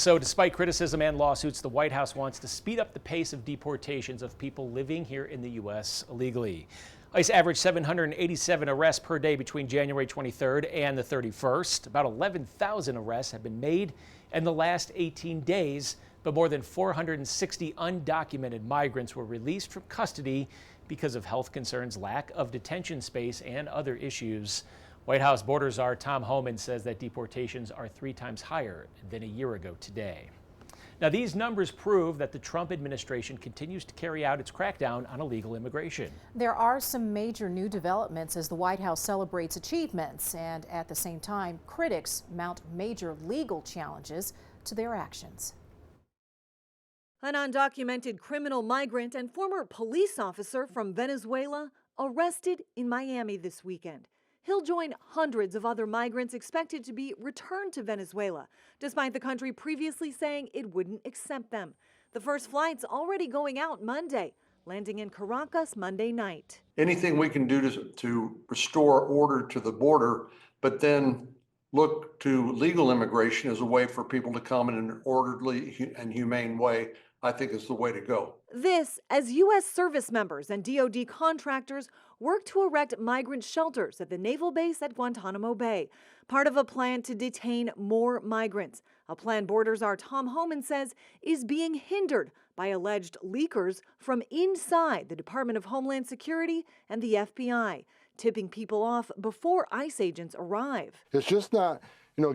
So despite criticism and lawsuits, the White House wants to speed up the pace of deportations of people living here in the U.S. illegally. ICE averaged 787 arrests per day between January 23rd and the 31st. About 11,000 arrests have been made in the last 18 days, but more than 460 undocumented migrants were released from custody because of health concerns, lack of detention space, and other issues. White House border czar Tom Homan says that deportations are 3 times higher than a year ago today. Now, these numbers prove that the Trump administration continues to carry out its crackdown on illegal immigration. There are some major new developments as the White House celebrates achievements, and at the same time, critics mount major legal challenges to their actions. An undocumented criminal migrant and former police officer from Venezuela arrested in Miami this weekend. He'll join hundreds of other migrants expected to be returned to Venezuela, despite the country previously saying it wouldn't accept them. The first flight's already going out Monday, landing in Caracas Monday night. Anything we can do to restore order to the border, but then look to legal immigration as a way for people to come in an orderly and humane way, I think is the way to go. This as U.S. service members and DoD contractors work to erect migrant shelters at the naval base at Guantanamo Bay, part of a plan to detain more migrants. A plan border czar Tom Homan says is being hindered by alleged leakers from inside the Department of Homeland Security and the FBI, tipping people off before ICE agents arrive. It's just not,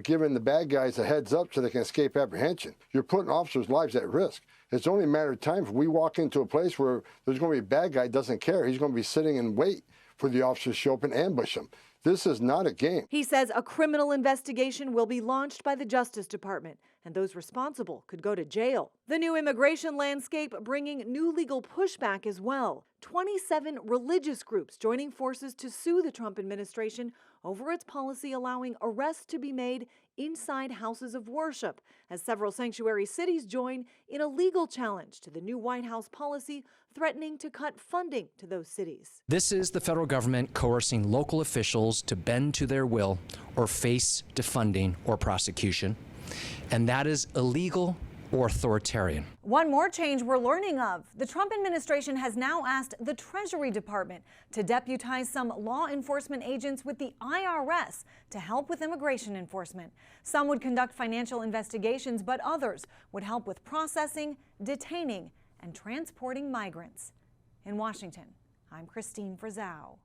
giving the bad guys a heads up so they can escape apprehension. You're putting officers' lives at risk. It's only a matter of time if we walk into a place where there's going to be a bad guy doesn't care. He's going to be sitting and wait for the officers to show up and ambush him. This is not a game. He says a criminal investigation will be launched by the Justice Department, and those responsible could go to jail. The new immigration landscape bringing new legal pushback as well. 27 religious groups joining forces to sue the Trump administration over its policy allowing arrests to be made inside houses of worship, as several sanctuary cities join in a legal challenge to the new White House policy threatening to cut funding to those cities. This is the federal government coercing local officials to bend to their will or face defunding or prosecution, and that is illegal or authoritarian. One more change we're learning of. The Trump administration has now asked the Treasury Department to deputize some law enforcement agents with the IRS to help with immigration enforcement. Some would conduct financial investigations, but others would help with processing, detaining, and transporting migrants. In Washington, I'm Christine Frizzau.